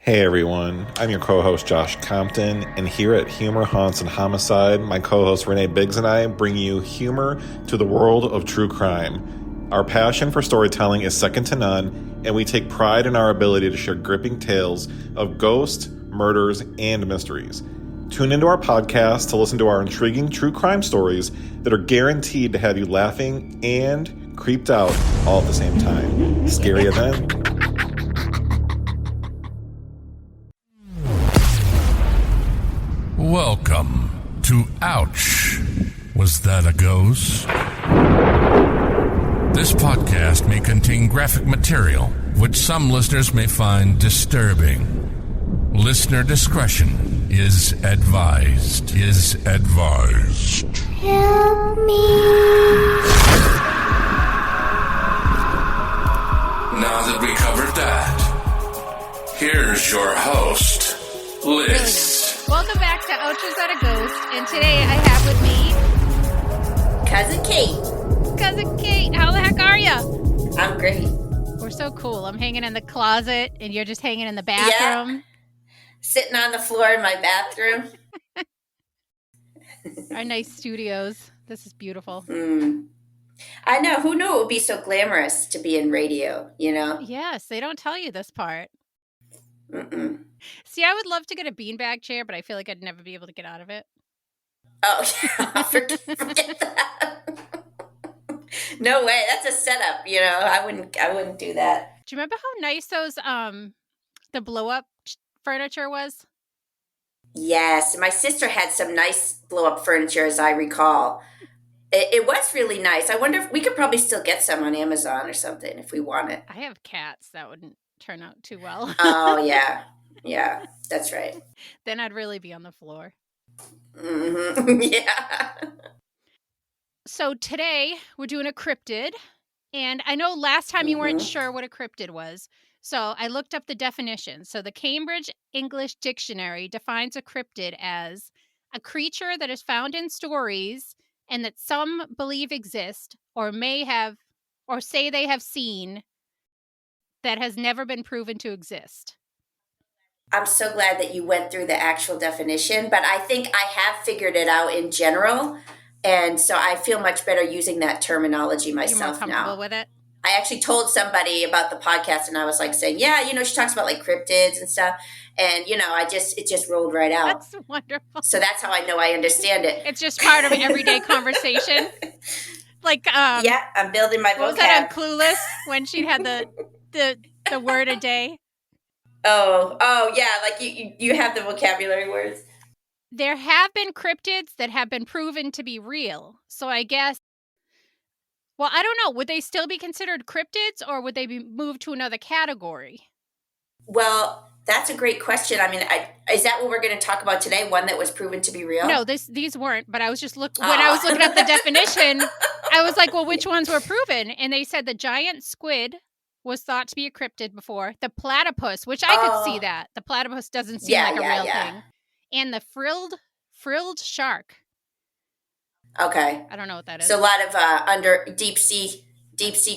Hey everyone, I'm your co-host Josh Compton, and here at Humor, Haunts, and Homicide, my co-host Renee Biggs and I bring you humor to the world of true crime. Our passion for storytelling is second to none, and we take pride in our ability to share gripping tales of ghosts, murders, and mysteries. Tune into our podcast to listen to our intriguing true crime stories that are guaranteed to have you laughing and creeped out all at the same time. Scary event? Welcome to Ouch. Was that a ghost? This podcast may contain graphic material, which some listeners may find disturbing. Listener discretion is advised. Help me. Now that we covered that, here's your host, Liz. Welcome back to Ouch Was That a Ghost? And today I have with me Cousin Kate. Cousin Kate. How the heck are you? I'm great. We're so cool. I'm hanging in the closet and you're just hanging in the bathroom. Yeah. Sitting on the floor in my bathroom. Our nice studios. This is beautiful. I know. Who knew it would be so glamorous to be in radio, you know? Yes, they don't tell you this part. Mm-mm. See, I would love to get a beanbag chair, but I feel like I'd never be able to get out of it. Oh, yeah. Forget that. No way. That's a setup, you know? I wouldn't do that. Do you remember how nice those the blow-up furniture was? Yes. My sister had some nice blow-up furniture, as I recall. It was really nice. I wonder if we could probably still get some on Amazon or something if we want it. I have cats. That wouldn't turn out too well. Oh, yeah. Yeah, that's right. Then I'd really be on the floor. Mm-hmm. Yeah. So today we're doing a cryptid, and I know last time you weren't sure what a cryptid was, so I looked up the definition. So the Cambridge English Dictionary defines a cryptid as a creature that is found in stories and that some believe exist or may have or say they have seen that has never been proven to exist. I'm so glad that you went through the actual definition, but I think I have figured it out in general. And so I feel much better using that terminology myself now. You're more comfortable with it? I actually told somebody about the podcast and I was like saying, yeah, you know, she talks about like cryptids and stuff. And, you know, it just rolled right out. That's wonderful. So that's how I know I understand it. It's just part of everyday conversation. Like, yeah, I'm building my vocab. What was that on Clueless when she had the word a day? Oh, yeah, like you have the vocabulary words. There have been cryptids that have been proven to be real. So I guess, well, I don't know. Would they still be considered cryptids or would they be moved to another category? Well, that's a great question. I mean, is that what we're going to talk about today? One that was proven to be real? No, these weren't. But I was just when I was looking up the definition, I was like, well, which ones were proven? And they said the giant squid was thought to be a cryptid before. The platypus, which I could see that. The platypus doesn't seem like a real thing. And the frilled shark. Okay. I don't know what that is. So a lot of under deep sea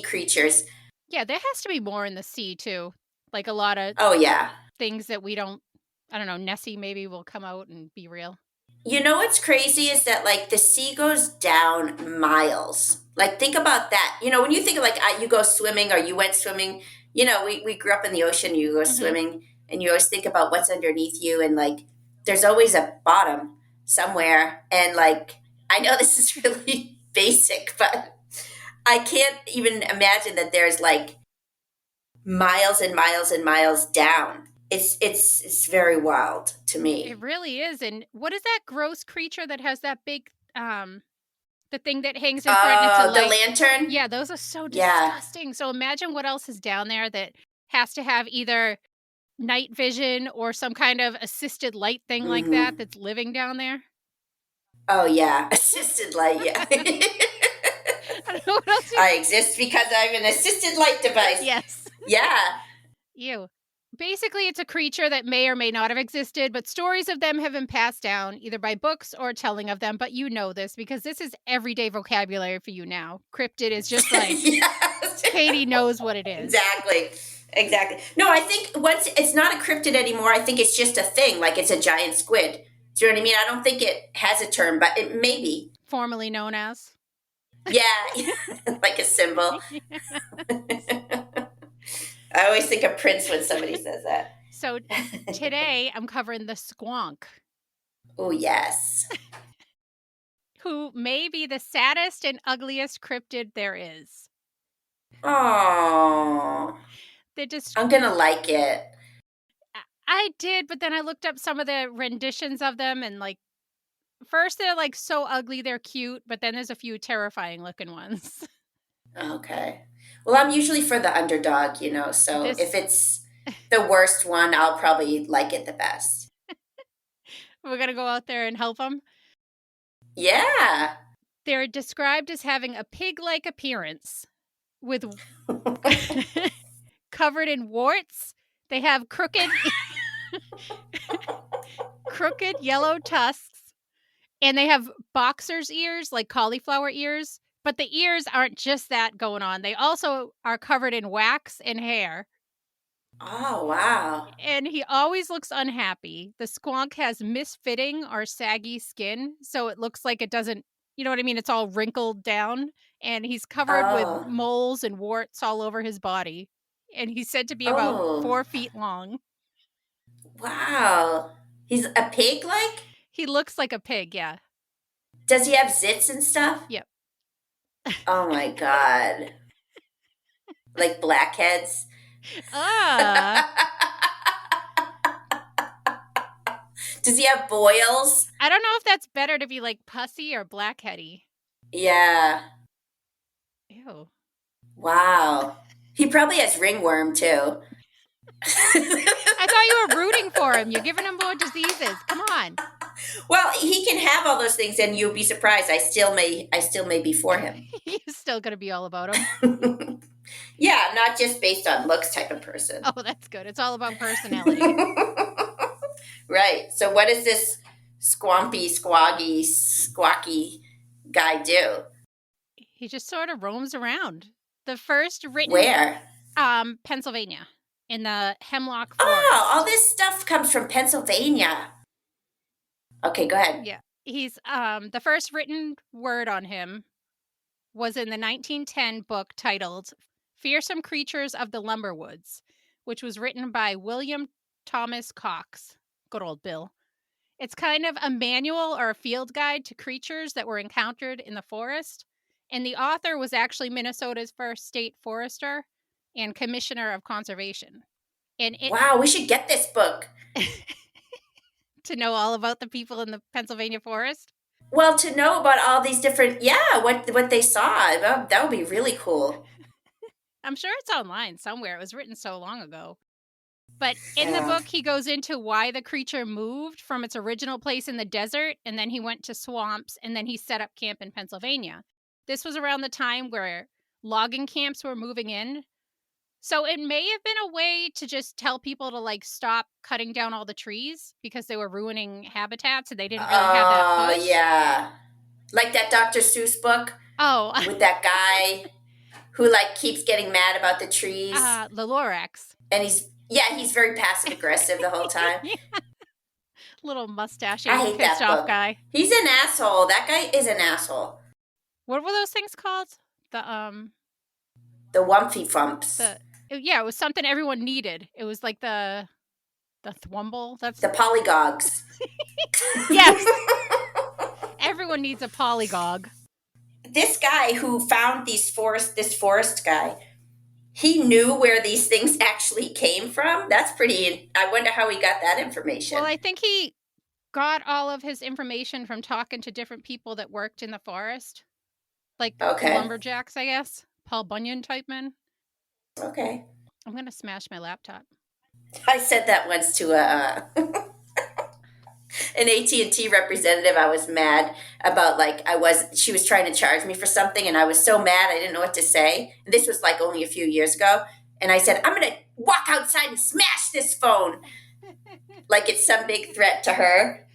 creatures. Yeah, there has to be more in the sea too. Like a lot of things that we don't, I don't know, Nessie maybe will come out and be real. You know what's crazy is that like the sea goes down miles. Like think about that. You know, when you think of like you go swimming or you went swimming, you know, we grew up in the ocean, you go swimming and you always think about what's underneath you and like there's always a bottom somewhere. And like, I know this is really basic, but I can't even imagine that there's like miles and miles and miles down. It's very wild to me. It really is. And what is that gross creature that has that big, the thing that hangs in front? It's the lantern? Yeah, those are so disgusting. So imagine what else is down there that has to have either night vision or some kind of assisted light thing like that that's living down there. Oh, yeah. Assisted light, yeah. I don't know what else I exist because I'm an assisted light device. Yes. Yeah. Ew. Basically, it's a creature that may or may not have existed, but stories of them have been passed down either by books or telling of them. But you know this because this is everyday vocabulary for you now. Cryptid is just like, yes. Katie knows what it is. Exactly. No, I think once it's not a cryptid anymore, I think it's just a thing, like it's a giant squid. Do you know what I mean? I don't think it has a term, but it may be. Formerly known as. Yeah, like a symbol. I always think of Prince when somebody says that. So today I'm covering the squonk, Oh, yes. who may be the saddest and ugliest cryptid there is. Oh, The dis- I'm going to like it. I did, but then I looked up some of the renditions of them, and like first they're like so ugly they're cute, but then there's a few terrifying looking ones. Okay. Well, I'm usually for the underdog, so This if it's the worst one, I'll probably like it the best. we're gonna go out there and help them. Yeah. They're described as having a pig-like appearance with covered in warts. They have crooked yellow tusks, and they have boxer's ears, like cauliflower ears, but the ears aren't just that going on. They also are covered in wax and hair. Oh, wow. And he always looks unhappy. The squonk has misfitting or saggy skin, so it looks like it doesn't, you know what I mean? It's all wrinkled down, and he's covered with Oh. moles and warts all over his body. And he's said to be about Oh. 4 feet long. Wow. He's a pig like? He looks like a pig, yeah. Does he have zits and stuff? Yep. Oh my God. Like blackheads? Does he have boils? I don't know if that's better to be like pussy or blackheady. Yeah. Ew. Wow. He probably has ringworm too. I thought you were rooting for him. You're giving him more diseases. Come on. Well, he can have all those things, and you'll be surprised. I still may be for him. You're still gonna be all about him. Yeah, not just based on looks type of person. Oh, that's good. It's all about personality. Right. So what does this squampy, squawky guy do? He just sort of roams around. The first written Where? Pennsylvania, in the hemlock forest. Oh, all this stuff comes from Pennsylvania. Okay, go ahead. Yeah. He's the first written word on him was in the 1910 book titled Fearsome Creatures of the Lumberwoods, which was written by William Thomas Cox. Good old Bill. It's kind of a manual or a field guide to creatures that were encountered in the forest. And the author was actually Minnesota's first state forester and commissioner of conservation. And Wow, we should get this book. To know all about the people in the Pennsylvania forest? Well, to know about all these different, what they saw, that would be really cool. I'm sure it's online somewhere. It was written so long ago. But in the book, he goes into why the creature moved from its original place in the desert, and then he went to swamps, and then he set up camp in Pennsylvania. This was around the time where logging camps were moving in. So it may have been a way to just tell people to like stop cutting down all the trees because they were ruining habitats and they didn't really have that push. Oh, yeah. Like that Dr. Seuss book Oh. with that guy who like keeps getting mad about the trees. The Lorax. And he's very passive aggressive the whole time. Yeah. Little mustache I hate pissed that off book. guy. He's an asshole. That guy is an asshole. What were those things called? The Wumpy Fumps. It was something everyone needed. It was like the thwumble. That's the polygogs. Yes. Everyone needs a polygog. This guy who found this forest guy, he knew where these things actually came from. That's pretty. I wonder how he got that information. Well, I think he got all of his information from talking to different people that worked in the forest. Like lumberjacks, I guess. Paul Bunyan type men. Okay. I'm going to smash my laptop. I said that once to an AT&T representative. I was mad about she was trying to charge me for something, and I was so mad I didn't know what to say. And this was like only a few years ago. And I said, I'm going to walk outside and smash this phone. Like it's some big threat to her.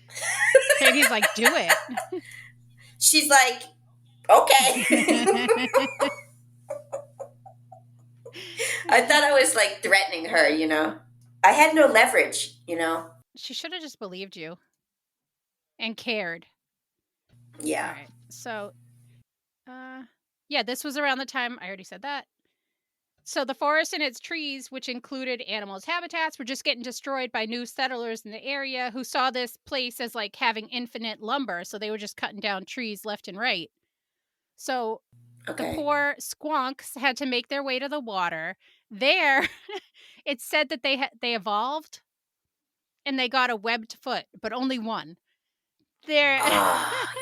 Katie's like, do it. She's like, okay. I thought I was like threatening her, you know. I had no leverage, you know. She should have just believed you and cared. Yeah. All right. So, yeah, this was around the time I already said that. So the forest and its trees, which included animals' habitats, were just getting destroyed by new settlers in the area who saw this place as like having infinite lumber. So they were just cutting down trees left and right. So the Okay. poor squonks had to make their way to the water. There, it's said that they evolved and they got a webbed foot, but only one. Their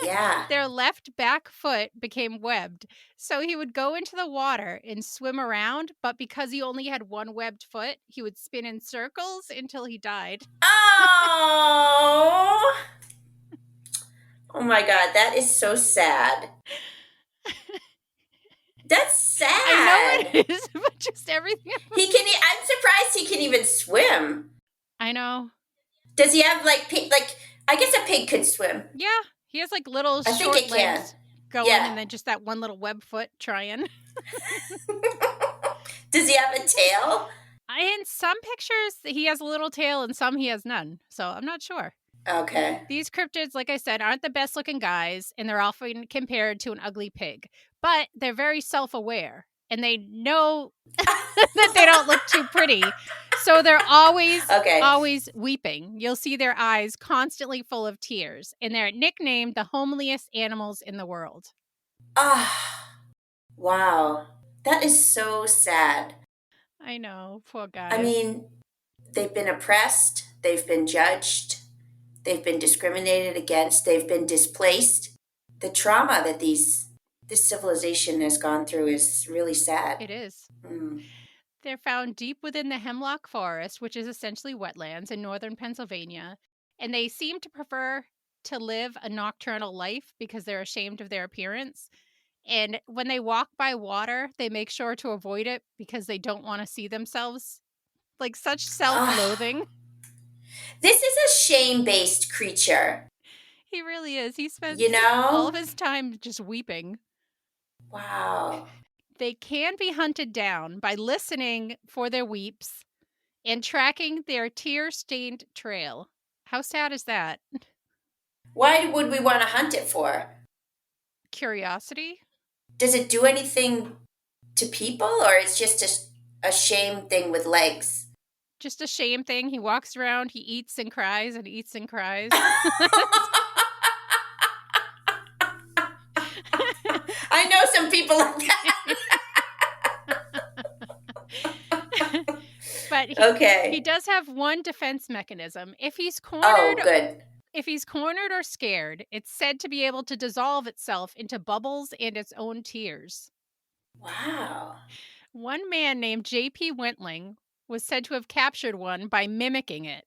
Yeah. their left back foot became webbed. So he would go into the water and swim around, but because he only had one webbed foot, he would spin in circles until he died. Oh. Oh my God, that is so sad. That's sad. I know it is, but just everything. I'm surprised he can even swim. I know. Does he have like I guess a pig could swim. Yeah, he has like little I think short it can. legs going, Yeah. and then just that one little web foot trying. Does he have a tail? In some pictures, he has a little tail, and some he has none. So I'm not sure. Okay. These cryptids, like I said, aren't the best looking guys, and they're often compared to an ugly pig. But they're very self-aware, and they know that they don't look too pretty. So they're always weeping. You'll see their eyes constantly full of tears, and they're nicknamed the homeliest animals in the world. Ah. Wow. That is so sad. I know, poor guys. I mean, they've been oppressed, they've been judged, they've been discriminated against, they've been displaced. The trauma that this civilization has gone through is really sad. It is. Mm. They're found deep within the hemlock forest, which is essentially wetlands in northern Pennsylvania, and they seem to prefer to live a nocturnal life because they're ashamed of their appearance. And when they walk by water, they make sure to avoid it because they don't want to see themselves. Like such self-loathing. This is a shame-based creature. He really is. He spends all all of his time just weeping. Wow. They can be hunted down by listening for their weeps and tracking their tear-stained trail. How sad is that? Why would we want to hunt it for? Curiosity? Does it do anything to people, or it's just a shame thing with legs? Just a shame thing. He walks around, he eats and cries and eats and cries. I know some people like that. But he does have one defense mechanism. If he's cornered, good. If he's cornered or scared, it's said to be able to dissolve itself into bubbles and its own tears. Wow. One man named J.P. Wentling was said to have captured one by mimicking it.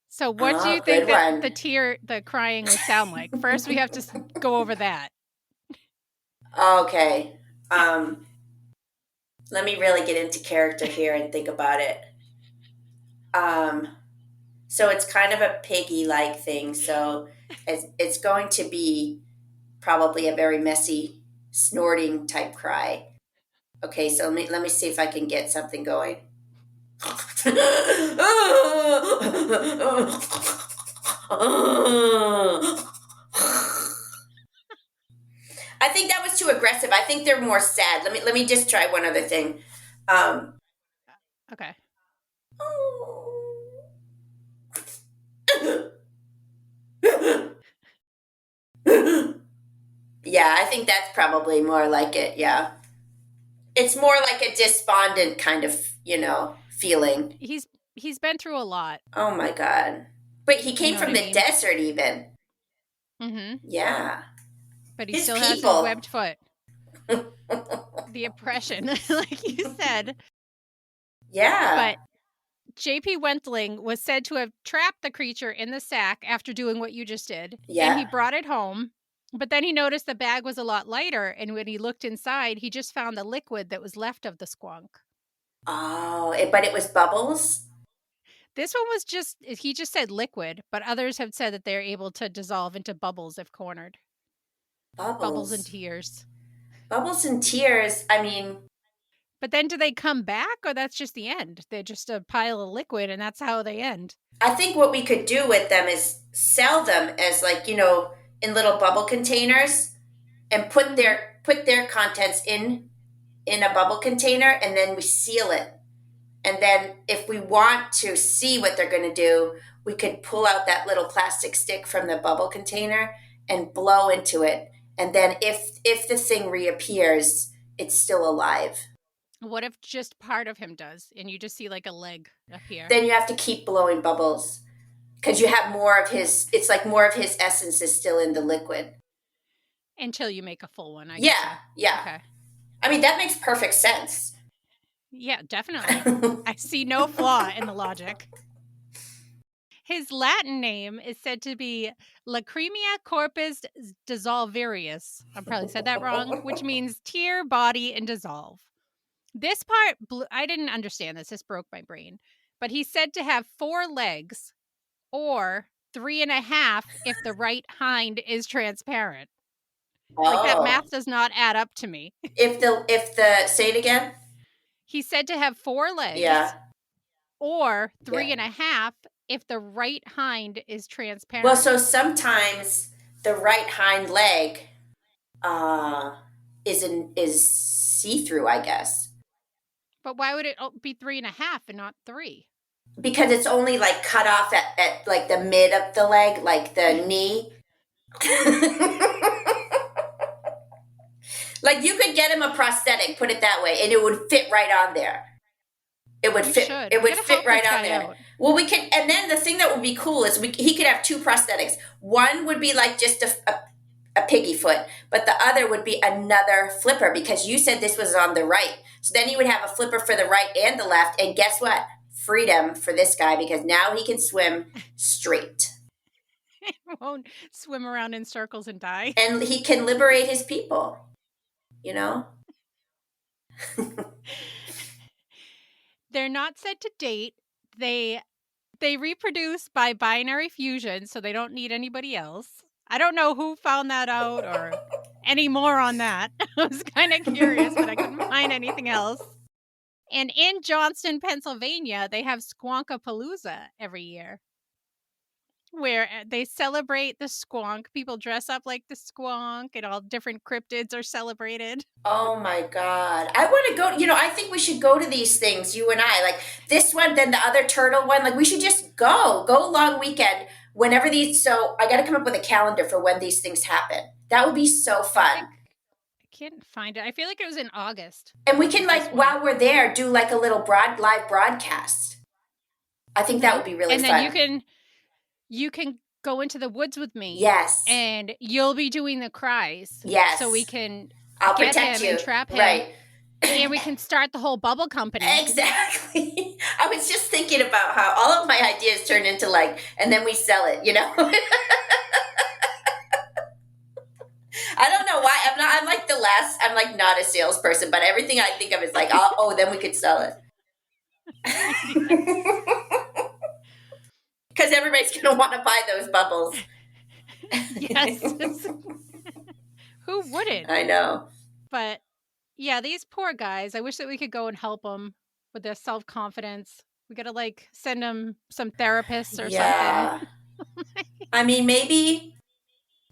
So what do you think that the crying would sound like? First, we have to go over that. Okay. Let me really get into character here and think about it. So it's kind of a piggy-like thing. So it's going to be probably a very messy, snorting type cry. Okay, so let me see if I can get something going. I think that was too aggressive. I think they're more sad. Let me just try one other thing. Okay. Yeah, I think that's probably more like it. Yeah. It's more like a despondent kind of, feeling. He's been through a lot. Oh my God. But he came from the desert even. Mm-hmm. Yeah. But he still has his webbed foot. The oppression, like you said. Yeah. But J.P. Wentling was said to have trapped the creature in the sack after doing what you just did. Yeah. And he brought it home. But then he noticed the bag was a lot lighter. And when he looked inside, he just found the liquid that was left of the squonk. Oh, but it was bubbles? This one was he just said liquid, but others have said that they're able to dissolve into bubbles if cornered. Bubbles. Bubbles and tears. Bubbles and tears. I mean, But then do they come back, or that's just the end? They're just a pile of liquid and that's how they end. I think what we could do with them is sell them as like, in little bubble containers and put their contents in a bubble container, and then we seal it. And then if we want to see what they're going to do, we could pull out that little plastic stick from the bubble container and blow into it. And then if the thing reappears, it's still alive. What if just part of him does and you just see like a leg appear? Then you have to keep blowing bubbles because you have more of his, it's like more of his essence is still in the liquid. Until you make a full one, I Yeah, guess. yeah. Okay. I mean, that makes perfect sense. Yeah, definitely. I see no flaw in the logic. His Latin name is said to be Lacrimia corpus dissolvarius. I probably said that wrong, which means tear, body, and dissolve. This part, I didn't understand this. This broke my brain. But he's said to have 4 legs or 3.5 if the right hind is transparent. Like that math does not add up to me. If the say it again. He's said to have 4 legs. Yeah. Or 3.5 if the right hind is transparent. Well, so sometimes the right hind leg is see-through, I guess. But why would it be 3.5 and not 3? Because it's only like cut off at like the mid of the leg, like the knee. Like you could get him a prosthetic, put it that way, and it would fit right on there. It would fit. It would fit right on there. Out. Well, we could, and then the thing that would be cool is he could have 2 prosthetics. One would be like just a piggy foot, but the other would be another flipper because you said this was on the right. So then he would have a flipper for the right and the left, and guess what? Freedom for this guy because now he can swim straight. He won't swim around in circles and die. And he can liberate his people. They're not said to date. They reproduce by binary fusion, so they don't need anybody else. I don't know who found that out or any more on that. I was kind of curious, but I couldn't find anything else. And in Johnston, Pennsylvania, they have Squonkapalooza every year, where they celebrate the squonk. People dress up like the squonk, and all different cryptids are celebrated. Oh my God. I want to go, I think we should go to these things, you and I. Like this one, then the other turtle one. Like we should just go long weekend whenever these. So I got to come up with a calendar for when these things happen. That would be so fun. I can't find it. I feel like it was in August. And we can while we're there, do like a little live broadcast. I think that would be really fun. And then you can go into the woods with me. Yes. And you'll be doing the cries. Yes. So we can I'll get protect him you. And trap him. Right. And we can start the whole bubble company. Exactly. I was just thinking about how all of my ideas turn into and then we sell it, I don't know why. I'm like not a salesperson, but everything I think of is like, then we could sell it. Because everybody's going to want to buy those bubbles. Yes. Who wouldn't? I know. But yeah, these poor guys, I wish that we could go and help them with their self-confidence. We got to send them some therapists or something. I mean, maybe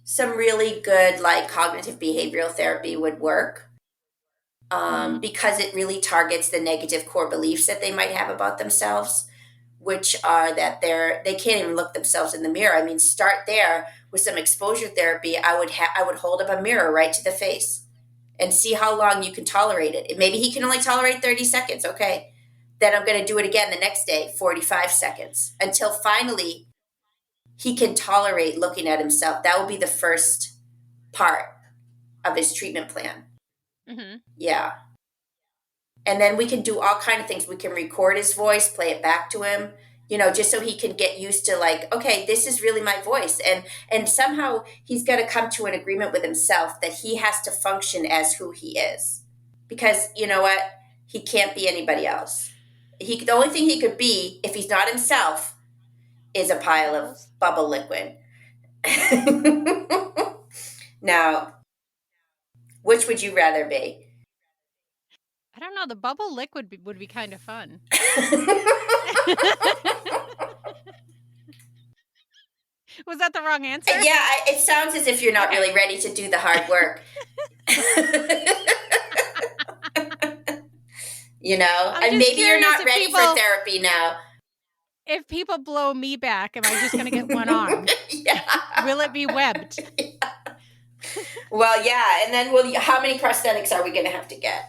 some really good cognitive behavioral therapy would work because it really targets the negative core beliefs that they might have about themselves, which are that they can't even look themselves in the mirror. I mean, start there with some exposure therapy. I would hold up a mirror right to the face and see how long you can tolerate it. Maybe he can only tolerate 30 seconds. Okay. Then I'm going to do it again the next day, 45 seconds, until finally he can tolerate looking at himself. That will be the first part of his treatment plan. Mm-hmm. Yeah. And then we can do all kinds of things. We can record his voice, play it back to him, just so he can get used to okay, this is really my voice. And somehow he's got to come to an agreement with himself that he has to function as who he is. Because you know what? He can't be anybody else. The only thing he could be, if he's not himself, is a pile of bubble liquid. Now, which would you rather be? I don't know. The bubble lick would be kind of fun. Was that the wrong answer? Yeah, it sounds as if you're not really ready to do the hard work. You know, and maybe you're not ready for therapy now. If people blow me back, am I just going to get one arm? Yeah. Will it be webbed? Yeah. Well, yeah, and then how many prosthetics are we going to have to get?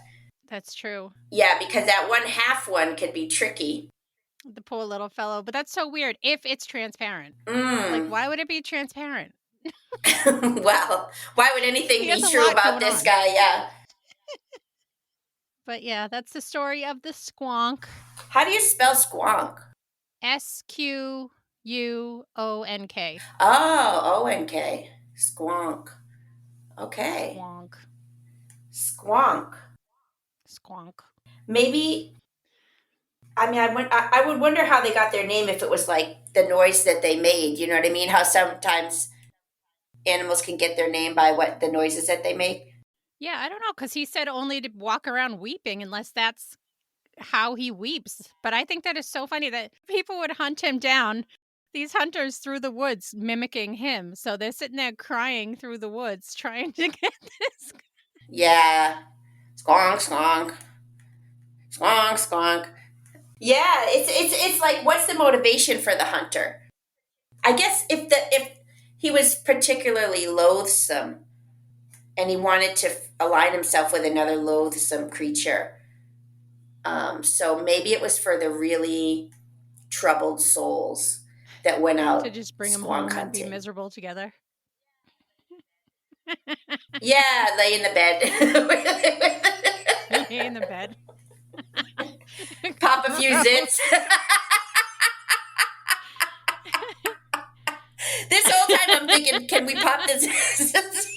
That's true. Yeah, because that 1/2 one could be tricky. The poor little fellow. But that's so weird if it's transparent. Mm. Like, why would it be transparent? Well, why would anything be true about this guy? Yeah. But yeah, that's the story of the squonk. How do you spell squonk? SQUONK. Oh, ONK. Squonk. Okay. Squonk. Maybe, I mean, I would wonder how they got their name if it was like the noise that they made. You know what I mean? How sometimes animals can get their name by what the noises that they make. Yeah, I don't know, because he said only to walk around weeping unless that's how he weeps. But I think that is so funny that people would hunt him down, these hunters through the woods mimicking him. So they're sitting there crying through the woods trying to get this. Yeah. Squonk, squonk. Squonk, squonk. Yeah, it's like, what's the motivation for the hunter? I guess if he was particularly loathsome and he wanted to align himself with another loathsome creature, so maybe it was for the really troubled souls that went out to just bring them home and be miserable together. Yeah, lay in the bed. Lay in the bed. Pop a few zits. This whole time I'm thinking, can we pop the zits?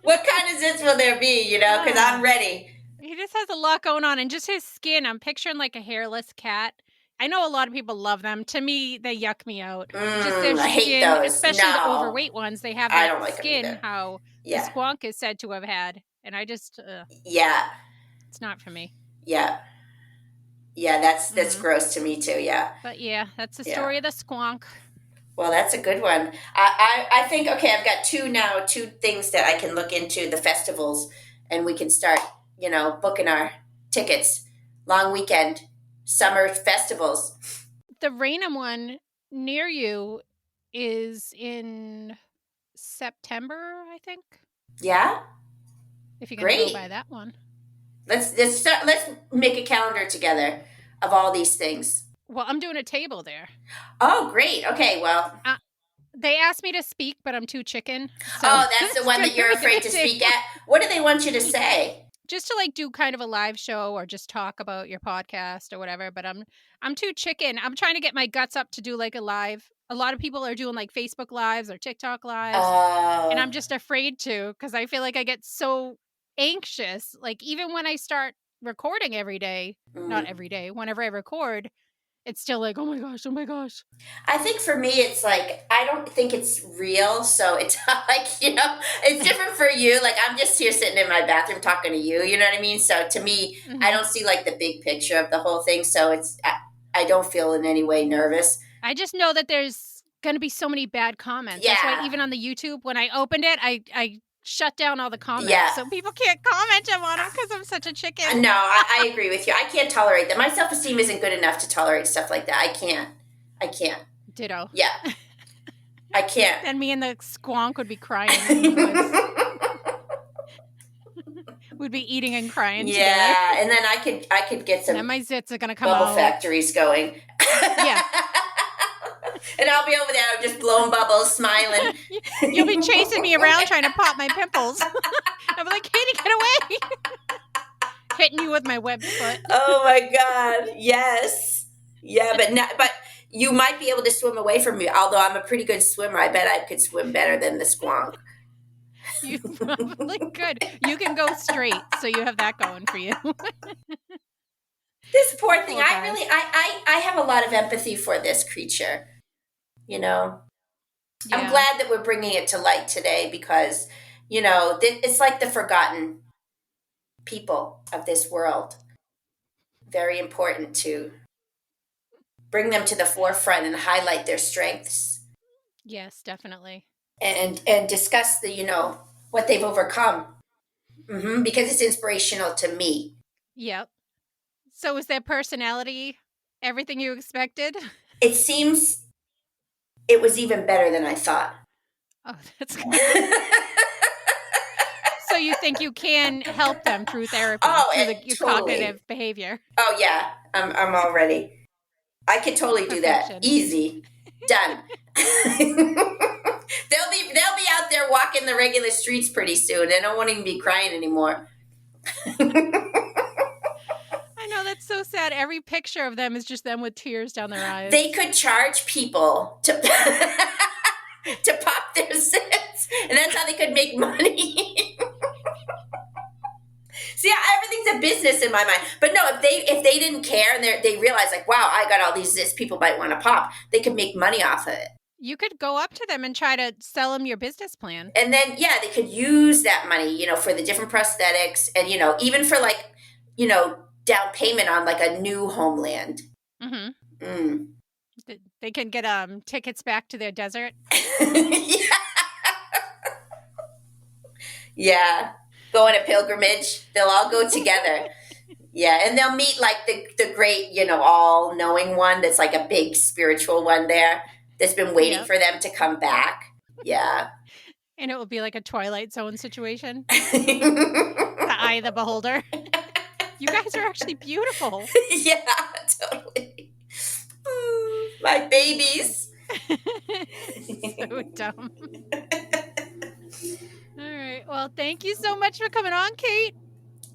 What kind of zits will there be, you know? Because I'm ready. He just has a lot going on. And just his skin, I'm picturing like a hairless cat. I know a lot of people love them. To me, they yuck me out. Just their I hate skin, those. especially the overweight ones. They have that like skin how the squonk is said to have had. And I just, yeah, it's not for me. Yeah. Yeah, that's gross to me too, yeah. But yeah, that's the story of the squonk. Well, that's a good one. I think, okay, I've got two things that I can look into, the festivals, and we can start, you know, booking our tickets. Long weekend, summer festivals. The Raynham one near you is in September, I think. Yeah? If you can go by that one. Let's make a calendar together of all these things. Well, I'm doing a table there. Oh, great. Okay, well. They asked me to speak, but I'm too chicken. So that's the one that you're afraid to speak at? What do they want you to say? Just to like do kind of a live show or just talk about your podcast or whatever, but I'm too chicken. I'm trying to get my guts up to do like a live. A lot of people are doing like Facebook lives or TikTok lives. And I'm just afraid to because I feel like I get so anxious. Like even when I start recording every day, not every day, whenever I record, it's still like, oh my gosh. I think for me, it's like, I don't think it's real. So it's not like, you know, it's different for you. Like I'm just here sitting in my bathroom talking to you. You know what I mean? So to me, I don't see like the big picture of the whole thing. So I don't feel in any way nervous. I just know that there's going to be so many bad comments. Yeah. That's why even on the YouTube, when I opened it, I shut down all the comments. Yeah. So people can't comment on them because I'm such a chicken. No, I agree with you. I can't tolerate that. My self-esteem isn't good enough to tolerate stuff like that. I can't. Ditto. Yeah. I can't. And me and the squonk would be crying. We'd be eating and crying together. Yeah, and then I could get some. And my zits are gonna come bubble out. factories going. Yeah. And I'll be over there just blowing bubbles, smiling. You'll be chasing me around trying to pop my pimples. I'll be like, Katie, get away. Hitting you with my webbed foot. Oh my God. Yes. Yeah, but you might be able to swim away from me. Although I'm a pretty good swimmer. I bet I could swim better than the squonk. You probably could. You can go straight, so you have that going for you. This poor thing. I have a lot of empathy for this creature. You know, yeah. I'm glad that we're bringing it to light today because, It's like the forgotten people of this world. Very important to bring them to the forefront and highlight their strengths. Yes, definitely. And discuss what they've overcome. Because it's inspirational to me. Yep. So is their personality everything you expected? It seems it was even better than I thought. Oh, that's good. So you think you can help them through therapy, through your cognitive behavior? Oh yeah, I'm all ready. I could totally do that. Easy, done. They'll be out there walking the regular streets pretty soon. They won't even be crying anymore. I know, that's so sad. Every picture of them is just them with tears down their eyes. They could charge people to to pop their zits, and that's how they could make money. See, everything's a business in my mind. But no, if they didn't care and they realize like, wow, I got all these zits people might want to pop, they could make money off of it. You could go up to them and try to sell them your business plan. And then, they could use that money, for the different prosthetics and, even for like, down payment on like a new homeland. They can get tickets back to their desert. Yeah. Go on a pilgrimage. They'll all go together. Yeah. And they'll meet like the great, all-knowing one that's like a big spiritual one there that's been waiting for them to come back. Yeah. And it will be like a Twilight Zone situation. The eye of the beholder. You guys are actually beautiful. Yeah, totally. My babies. So dumb. All right. Well, thank you so much for coming on, Kate.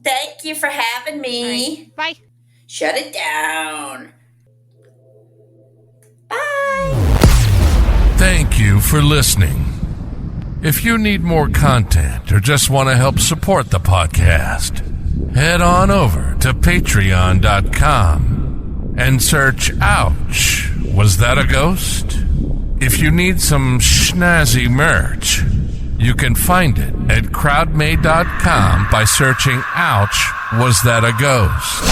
Thank you for having me. Right. Bye. Shut it down. Bye. Thank you for listening. If you need more content or just want to help support the podcast, head on over to patreon.com and search Ouch, Was That a Ghost? If you need some snazzy merch, you can find it at crowdmade.com by searching Ouch, Was That a Ghost?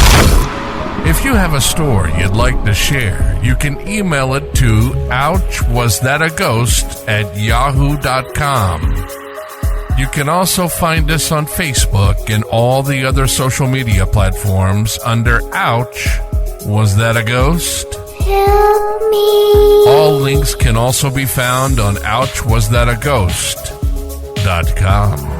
If you have a story you'd like to share, you can email it to ouchwasthataghost@yahoo.com. You can also find us on Facebook and all the other social media platforms under Ouch, Was That a Ghost? Help me. All links can also be found on ouchwasthataghost.com.